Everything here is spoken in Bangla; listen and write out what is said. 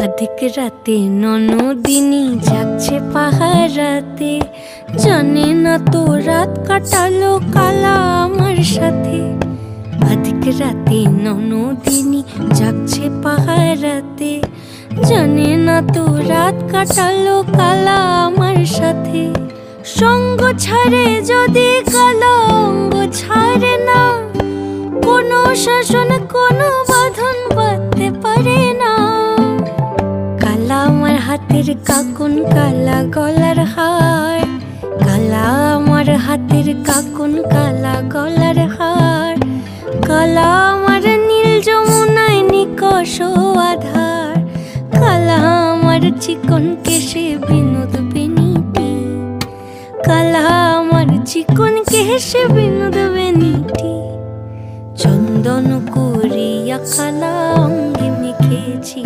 अधिक राते ननदिनी जागছে পাহারাতে, জানে না তো রাত কাটালো কালা আমার সাথে। अधिक রাতে ননদিনী जागছে পাহারাতে, জানে না তো রাত কাটালো কালা আমার সাথে। সঙ্গ ছাড়ে যদি কালা অঙ্গ ছাড়ে না, কোনো শাসন কোনো বাঁধন বাঁধতে পারে না। কালা আমার হাতের কাকুন কালা গলার হার, কালা আমার হাতের কাকুন কালা গলার হার, কালা আমার নীল যমুনায় নিকষ আধার, কালা আমার চিকন কেশে বিনোদ বেনিটি, কালা আমার চিকন কেশে বিনোদ বেনিটি। চন্দন করিয়া কালা অঙ্গে মেখেছি।